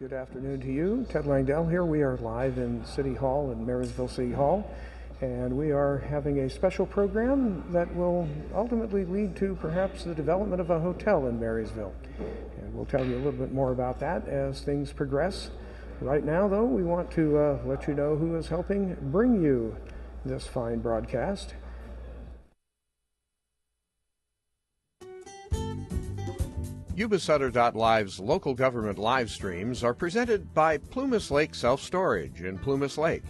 Good afternoon to you. Ted Langdell here. We are live in City Hall, in Marysville City Hall, and we are having a special program that will ultimately lead to perhaps the development of a hotel in Marysville. And we'll tell you a little bit more about that as things progress. Right now, though, we want to let you know who is helping bring you this fine broadcast. Yuba-Sutter.live's local government live streams are presented by Plumas Lake Self-Storage in Plumas Lake,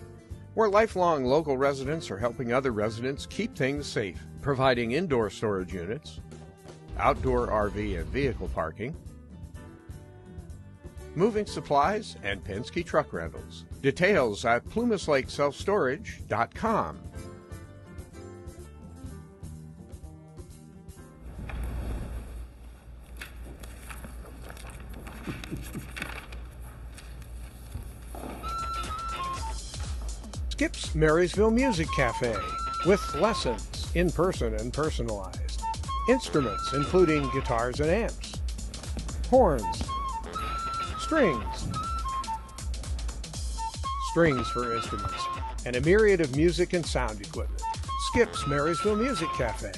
where lifelong local residents are helping other residents keep things safe, providing indoor storage units, outdoor RV and vehicle parking, moving supplies, and Penske truck rentals. Details at plumaslakeselfstorage.com. Skip's Marysville Music Cafe, with lessons in person and personalized. Instruments including guitars and amps, horns, strings for instruments, and a myriad of music and sound equipment. Skip's Marysville Music Cafe.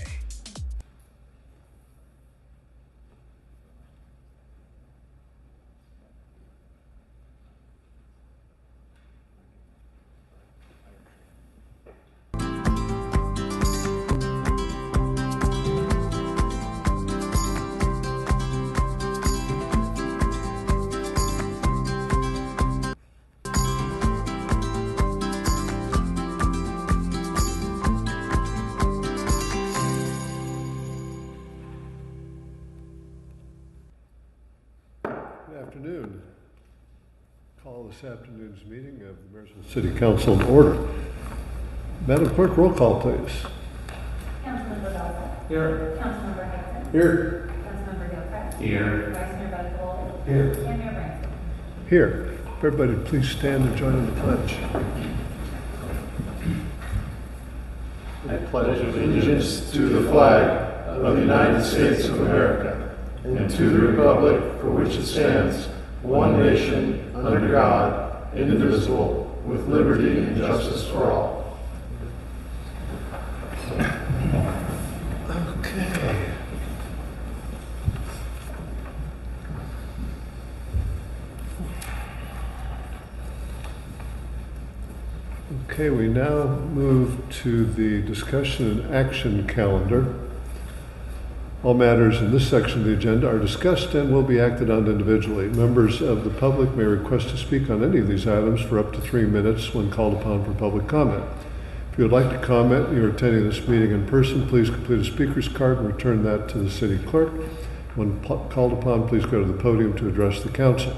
Afternoon. Call this afternoon's meeting of the Marysville City Council in order. Madam Clerk, roll call, please. Councilmember Belza. Here. Councilmember Hudson. Here. Councilmember Gilchrist. Here. Vice Mayor Butterfield. Here. And Mayor Branson. Here. Everybody, please stand and join in the pledge. I pledge allegiance to the flag of the United States of America and to the republic for which it stands, one nation, under God, indivisible, with liberty and justice for all. Okay. Okay, we now move to the discussion and action calendar. All matters in this section of the agenda are discussed and will be acted on individually. Members of the public may request to speak on any of these items for up to 3 minutes when called upon for public comment. If you would like to comment and you're attending this meeting in person, please complete a speaker's card and return that to the city clerk. When called upon, please go to the podium to address the council.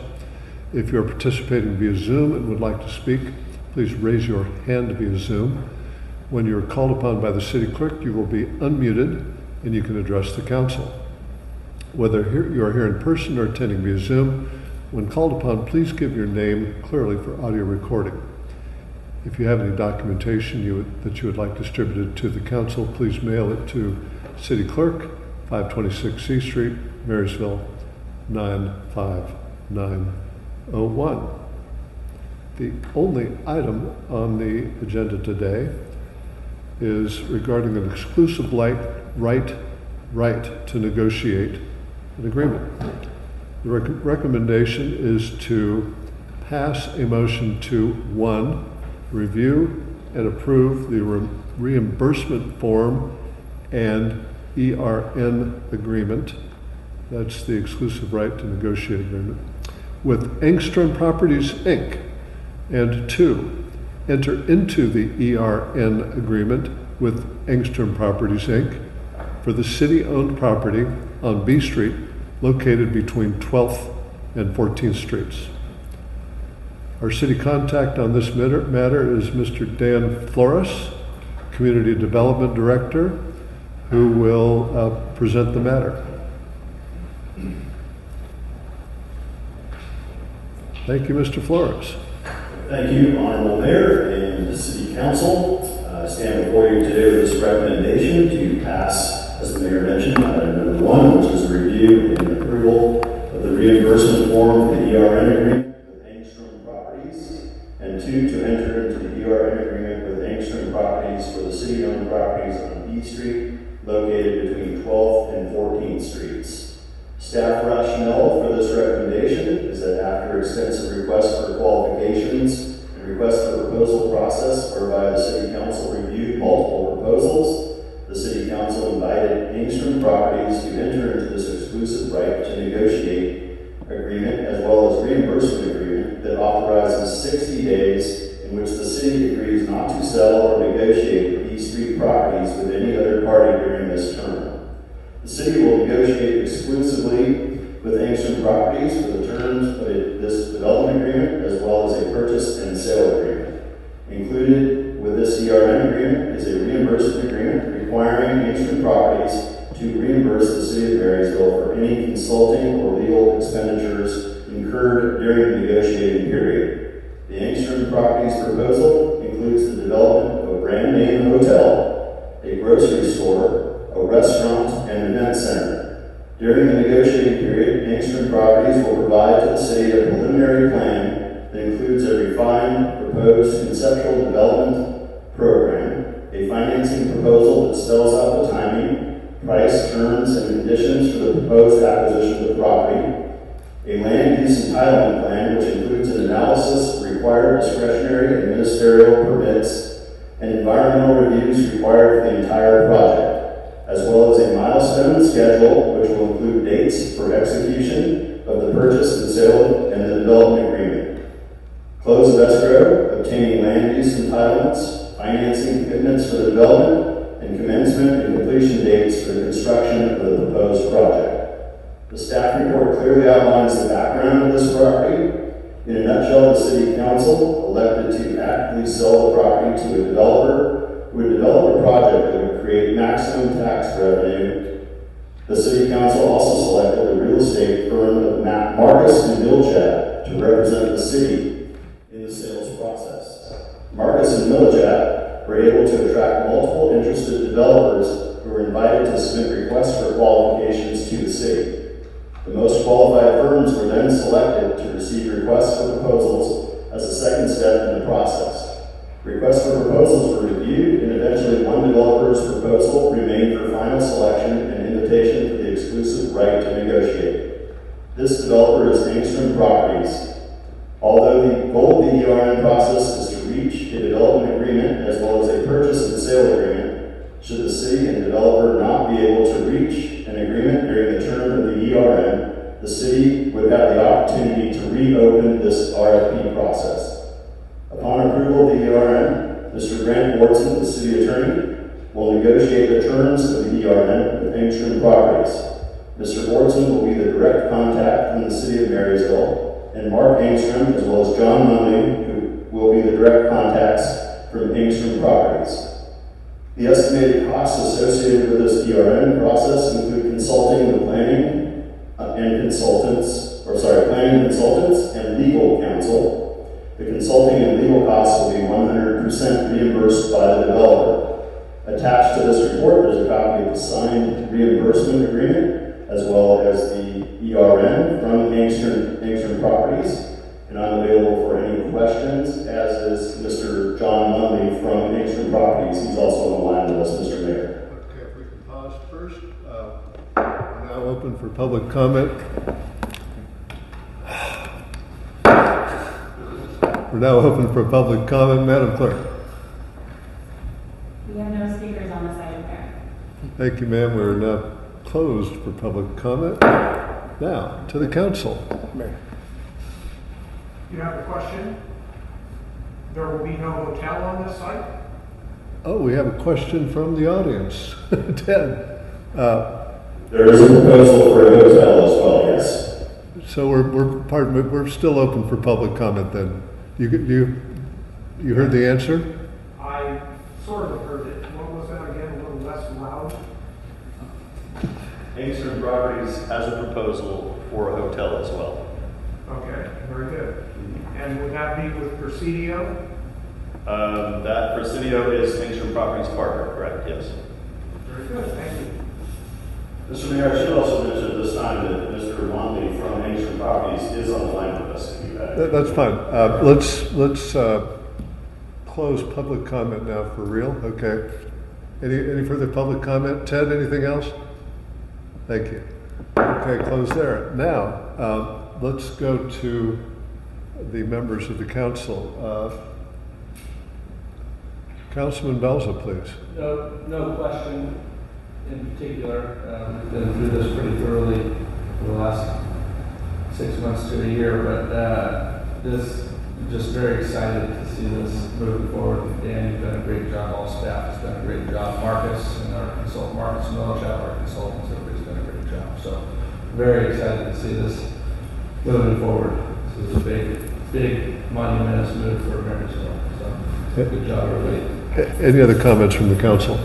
If you're participating via Zoom and would like to speak, please raise your hand via Zoom. When you're called upon by the city clerk, you will be unmuted and you can address the council. Whether you are here in person or attending via Zoom, when called upon, please give your name clearly for audio recording. If you have any documentation that you would like distributed to the council, please mail it to City Clerk, 526 C Street, Marysville, 95901. The only item on the agenda today is regarding an exclusive right to negotiate an agreement. The recommendation is to pass a motion to 1, review and approve the reimbursement form and ERN agreement. That's the exclusive right to negotiate agreement with Engstrom Properties, Inc. And 2, enter into the ERN agreement with Engstrom Properties, Inc. for the city-owned property on B Street located between 12th and 14th Streets. Our city contact on this matter is Mr. Dan Flores, Community Development Director, who will present the matter. Thank you, Mr. Flores. Thank you, Honorable Mayor and the City Council. I stand before you today with this recommendation to pass, as the Mayor mentioned, item number 1, which is a review and approval of the reimbursement form for the ERN agreement And 2, to enter into the ERN agreement with Engstrom Properties for the city-owned properties on E Street located between 12th and 14th Streets. Staff rationale for this recommendation is that after extensive requests for qualifications and request for proposal process whereby the City Council reviewed multiple proposals, the City Council invited Engstrom Properties to enter into this exclusive right to negotiate agreement as well as reimbursement agreement that authorizes 60 days in which the city agrees not to sell or negotiate these 3 properties with any other party during this term. The city will negotiate exclusively with Engstrom Properties for the terms of this development agreement as well as a purchase and sale agreement. Included with this ERN agreement is a reimbursement agreement requiring Engstrom Properties to reimburse the City of Marysville for any consulting or legal expenditures incurred during the negotiating period. The Engstrom Properties proposal includes the development of a brand name hotel, a grocery store, a restaurant, and an event center. During the negotiating period, Engstrom Properties will provide to the city a preliminary plan that includes a refined proposed conceptual development program, a financing proposal that spells out the timing, price, terms, and conditions for the proposed acquisition of the property, a land use entitlement plan which includes an analysis of required discretionary and ministerial permits and environmental reviews required for the entire project, as well as a milestone schedule which will include dates for execution of the purchase and sale and the development agreement, close of escrow, obtaining land use entitlements, financing commitments for the development, and commencement and completion dates for the construction of the proposed project. The staff report clearly outlines the background of this property. In a nutshell, the City Council elected to actively sell the property to a developer who would develop a project that would create maximum tax revenue. The City Council also selected a real estate firm of Marcus and Milchat to represent the city in the sales process. Marcus and Milchat were able to attract multiple interested developers who were invited to submit requests for qualifications to the city. The most qualified firms were then selected to receive requests for proposals as a second step in the process. Requests for proposals were reviewed, and eventually one developer's proposal remained for final selection and invitation for the exclusive right to negotiate. This developer is Engstrom Properties. Although the goal of the ERN process is to reach a development agreement as well as a purchase and sale agreement, should the city and developer not be able to reach an agreement during the term of the ERN, the city would have the opportunity to reopen this RFP process. Upon approval of the ERN, Mr. Grant Wardson, the city attorney, will negotiate the terms of the ERN with Engstrom Properties. Mr. Wardson will be the direct contact from the city of Marysville, and Mark Engstrom, as well as John Munley, who will be the direct contacts from Engstrom Properties. The estimated costs associated with this ERN process include consulting with planning consultants and legal counsel. The consulting and legal costs will be 100% reimbursed by the developer. Attached to this report, there's a copy of the signed reimbursement agreement, as well as the ERN from Engstrom Properties. And I'm available for any questions, as is Mr. John Munley from Engstrom Properties. He's also on the line with us, Mr. Mayor. Okay, if we can pause first. We're now open for public comment. We're now open for public comment. Madam Clerk. We have no speakers on this item, Mayor. Thank you, ma'am. We're now closed for public comment. Now, to the council. Mayor. You have a question? There will be no hotel on this site? Oh, we have a question from the audience. Ted. There is a proposal for a hotel as well, yes. So we're still open for public comment then. You heard the answer? I sort of heard it. What was that again? A little less loud? Engstrom Properties has a proposal for a hotel as well. Okay, very good. And would that be with Presidio? That Presidio is Engstrom Properties partner, correct? Yes. Very good, thank you. Mr. Mayor, I should also mention at this time that Mr. Munley from Engstrom Properties is on the line with us. If you have That's fine. Let's close public comment now for real. Okay. Any further public comment? Ted, anything else? Thank you. Okay, close there. Now, let's go to the members of the council. Councilman Belza, please. No question in particular. We've been through this pretty thoroughly for the last 6 months to a year, but this just very excited to see this moving forward. Dan, you've done a great job. All staff has done a great job. Marcus and our consultant, Marcus Milch, our consultants, everybody's done a great job. So very excited to see this moving forward. This is a big monumentous move for Marysville. So good job, everybody. Any other comments from the council?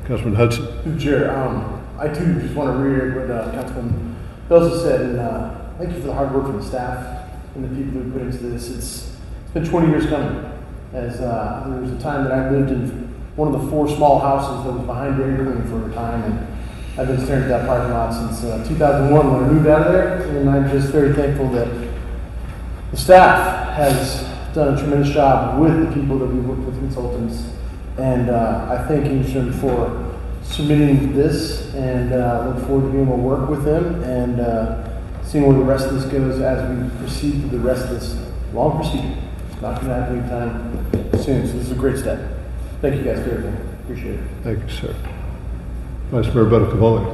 Councilman Hudson. Chair, I too just want to reiterate what Councilman Belza said, and thank you for the hard work from the staff and the people who put into this. It's been 20 years coming. As there was a time that I lived in one of the 4 small houses that was behind Dairy Queen for a time, and I've been staring at that parking lot since 2001 when I moved out of there, and I'm just very thankful that the staff has done a tremendous job with the people that we work with, consultants, and I thank Engstrom for submitting this, and look forward to being able to work with them and seeing where the rest of this goes as we proceed through the rest of this long procedure. It's not going to happen anytime soon, so this is a great step. Thank you guys for everything. Appreciate it. Thank you, sir. Vice Mayor Bettacavoli.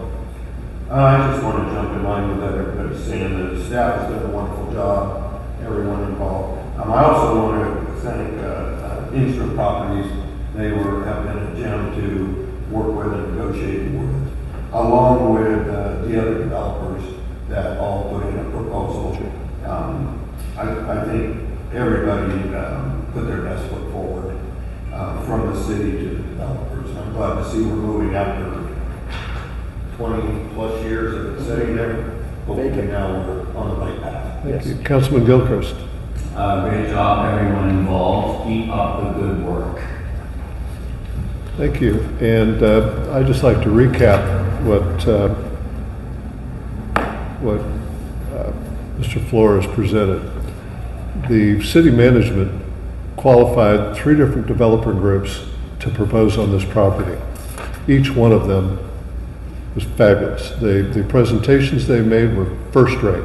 I just want to jump in line with that everybody's saying that the staff has done a wonderful job, everyone involved. I also want to thank Engstrom Properties. They have been a gem to work with and negotiate with, along with the other developers that all put in a proposal. I think everybody put their best foot forward from the city to the developers. I'm glad to see we're moving after 20 plus years of it sitting there. Hopefully now we're on the right path. Thank you. Councilman Gilchrist. Great job, everyone involved. Keep up the good work. Thank you. And I'd just like to recap what Mr. Flores presented. The city management qualified 3 different developer groups to propose on this property. Each one of them was fabulous. The presentations they made were first rate,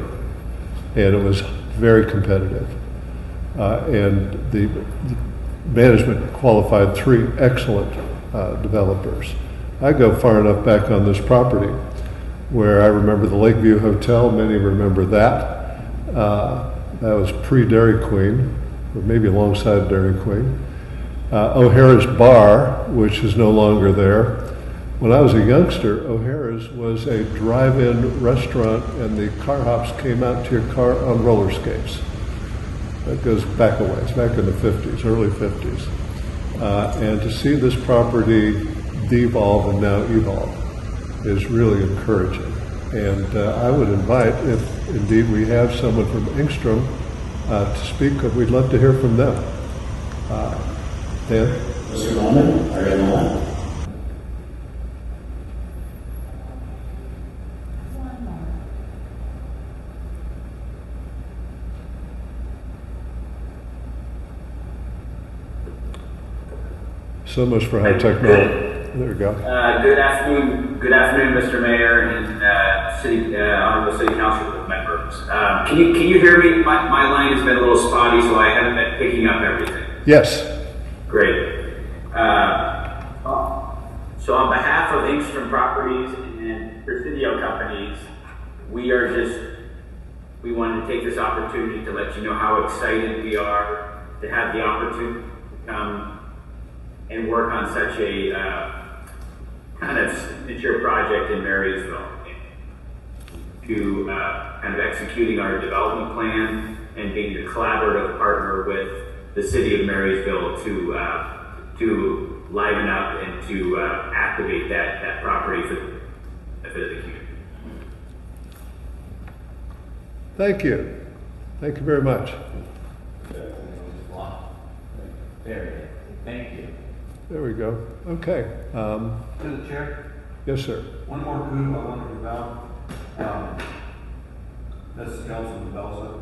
and it was very competitive. And the management qualified 3 excellent developers. I go far enough back on this property where I remember the Lakeview Hotel. Many remember that. That was pre-Dairy Queen, or maybe alongside Dairy Queen. O'Hara's Bar, which is no longer there. When I was a youngster, O'Hara's was a drive-in restaurant, and the car hops came out to your car on roller skates. That goes back a ways, back in the 50s, early 50s. And to see this property devolve and now evolve is really encouraging. And I would invite, if indeed we have someone from Engstrom to speak, we'd love to hear from them. Dan? Mr. Bowman, are you on the line? So much for high technology. There we go. Good afternoon, Mr. Mayor and honorable city council members. Can you hear me? My line has been a little spotty, so I haven't been picking up everything. Yes. Great. So on behalf of Engstrom Properties and Presidio Companies, we wanted to take this opportunity to let you know how excited we are to have the opportunity to come and work on such a kind of signature project in Marysville, to kind of executing our development plan and being a collaborative partner with the city of Marysville to liven up and to activate that property for the benefit of the community. Thank you. Thank you very much. Very. Thank you. There we go. Okay. To the chair. Yes, sir. One more coup I wondered about. That's Councilman Belza.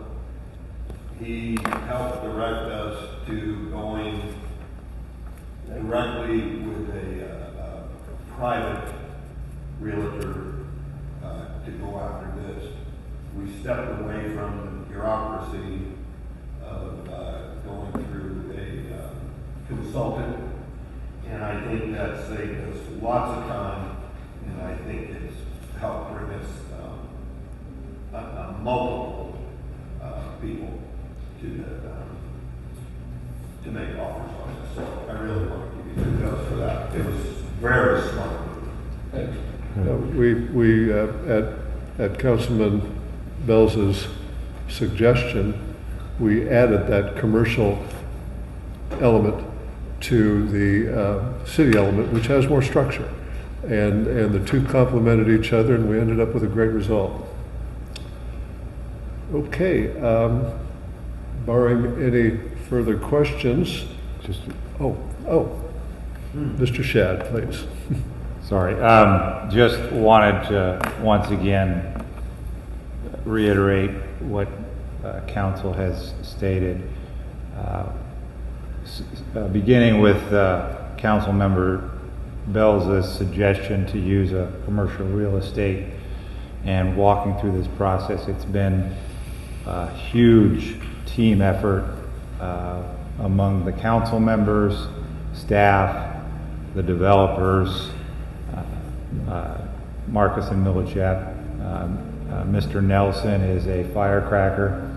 He helped direct us to going directly with a private realtor to go after this. We stepped away from the bureaucracy of going through a consultant, and I think that saved us lots of time, and I think it's helped bring us multiple people to make offers on this. So I really want to give you kudos for that. It was very smart. We at Councilman Belz's suggestion, we added that commercial element to the city element, which has more structure, and the two complemented each other, and we ended up with a great result. Okay, barring any further questions, Mr. Schaad, please. Sorry, just wanted to once again reiterate what council has stated, beginning with council member Belza's suggestion to use a commercial real estate, and walking through this process. It's been a huge team effort among the council members, staff, the developers, Marcus and Millichat. Mr. Nelson is a firecracker,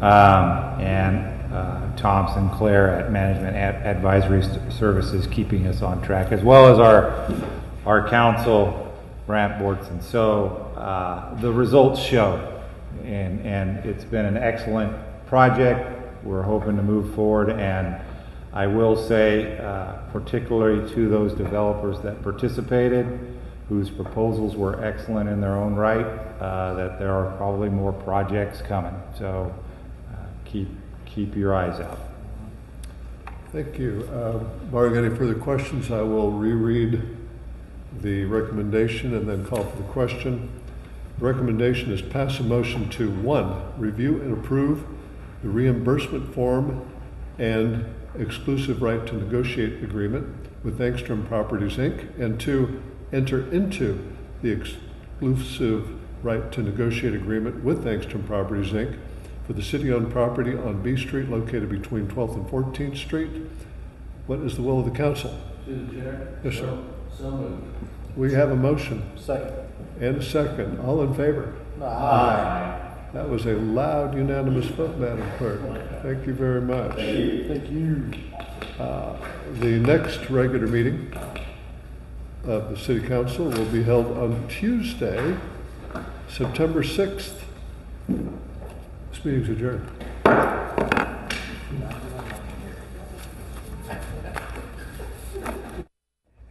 and Tom Sinclair at Management Advisory Services keeping us on track, as well as our council, Brant Bortson. So the results show, and it's been an excellent project. We're hoping to move forward, and I will say, particularly to those developers that participated, whose proposals were excellent in their own right, that there are probably more projects coming. So keep your eyes out. Thank you. Barring any further questions, I will reread the recommendation and then call for the question. The recommendation is pass a motion to 1, review and approve the reimbursement form and exclusive right to negotiate agreement with Engstrom Properties, Inc., and 2, enter into the exclusive right to negotiate agreement with Engstrom Properties, Inc. for the city-owned property on B Street located between 12th and 14th Street. What is the will of the council? Through the chair? Yes, sir. So moved. We have a motion. Second. And a second. All in favor? Aye. That was a loud, unanimous vote, Madam Clerk. Thank you very much. Thank you. The next regular meeting of the City Council will be held on Tuesday, September 6th. This meeting's adjourned.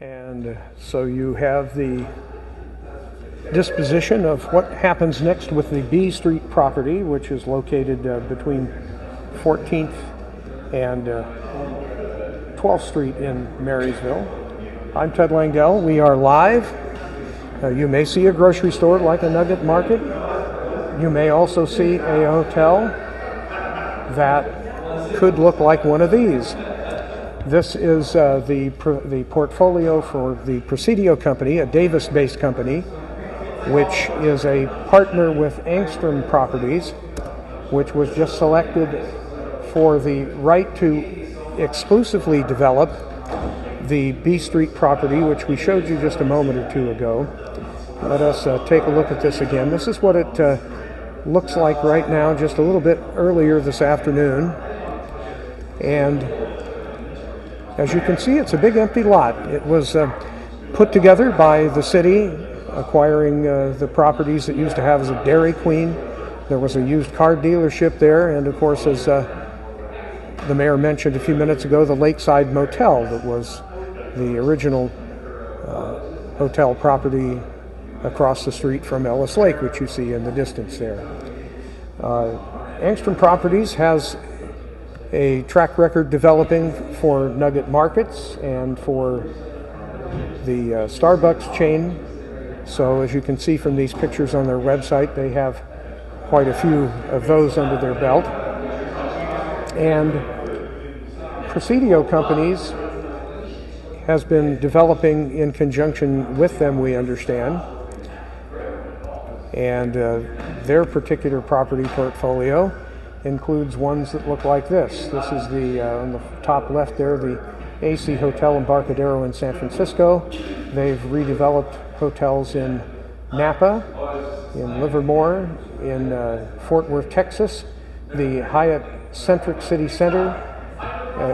And so you have the disposition of what happens next with the B Street property, which is located between 14th and 12th Street in Marysville. I'm Ted Langdell. We are live. You may see a grocery store like a Nugget Market. You may also see a hotel that could look like one of these. This is the portfolio for the Presidio company, a Davis-based company, which is a partner with Engstrom Properties, which was just selected for the right to exclusively develop the B Street property, which we showed you just a moment or two ago. Let us take a look at this again. This is what it looks like right now, just a little bit earlier this afternoon. And as you can see, it's a big empty lot. It was put together by the city, acquiring the properties that used to have as a Dairy Queen. There was a used car dealership there, and of course, as the mayor mentioned a few minutes ago, the Lakeside Motel that was the original hotel property across the street from Ellis Lake, which you see in the distance there. Engstrom Properties has a track record developing for Nugget Markets and for the Starbucks chain. So as you can see from these pictures on their website, they have quite a few of those under their belt. And Presidio Companies has been developing in conjunction with them, we understand. And their particular property portfolio includes ones that look like this. This is the, on the top left there, the AC Hotel Embarcadero in San Francisco. They've redeveloped hotels in Napa, in Livermore, in Fort Worth, Texas. The Hyatt Centric City Center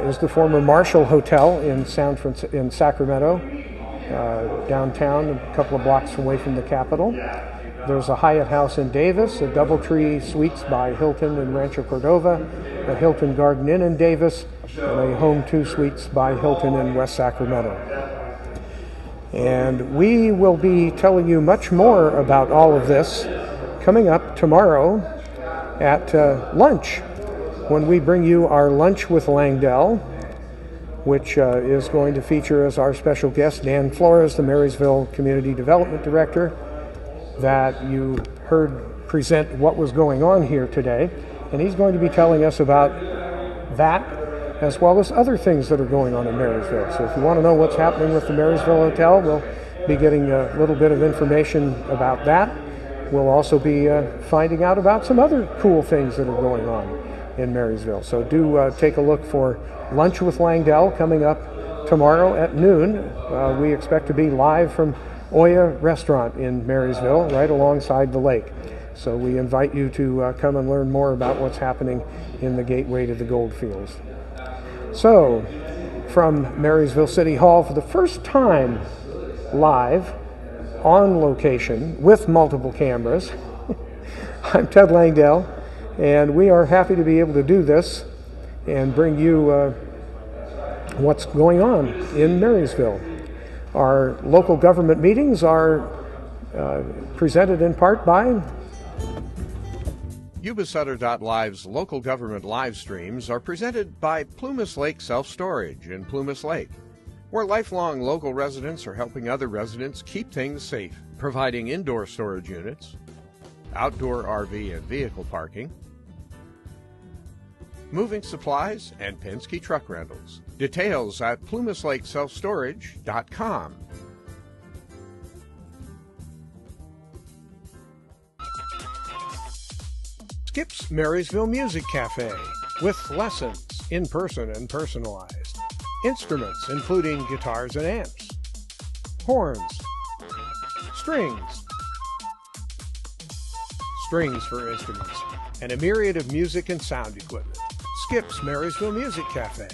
is the former Marshall Hotel in Sacramento, downtown, a couple of blocks away from the Capitol. There's a Hyatt House in Davis, a Doubletree Suites by Hilton in Rancho Cordova, a Hilton Garden Inn in Davis, and a Home 2 Suites by Hilton in West Sacramento. And we will be telling you much more about all of this coming up tomorrow at lunch, when we bring you our Lunch with Langdell, which is going to feature as our special guest Dan Flores, the Marysville Community Development Director, that you heard present what was going on here today. And he's going to be telling us about that, as well as other things that are going on in Marysville. So if you want to know what's happening with the Marysville Hotel, we'll be getting a little bit of information about that. We'll also be finding out about some other cool things that are going on in Marysville. So do take a look for Lunch with Langdell coming up tomorrow at noon. We expect to be live from Oya Restaurant in Marysville, right alongside the lake. So we invite you to come and learn more about what's happening in the gateway to the Goldfields. So, from Marysville City Hall for the first time live, on location, with multiple cameras, I'm Ted Langdell, and we are happy to be able to do this and bring you what's going on in Marysville. Our local government meetings are presented in part by Yuba-Sutter.live's local government live streams are presented by Plumas Lake Self-Storage in Plumas Lake, where lifelong local residents are helping other residents keep things safe, providing indoor storage units, outdoor RV and vehicle parking, moving supplies, and Penske truck rentals. Details at plumaslakeselfstorage.com. Skip's Marysville Music Cafe, with lessons in person and personalized. Instruments including guitars and amps, horns, strings for instruments, and a myriad of music and sound equipment. Skip's Marysville Music Cafe.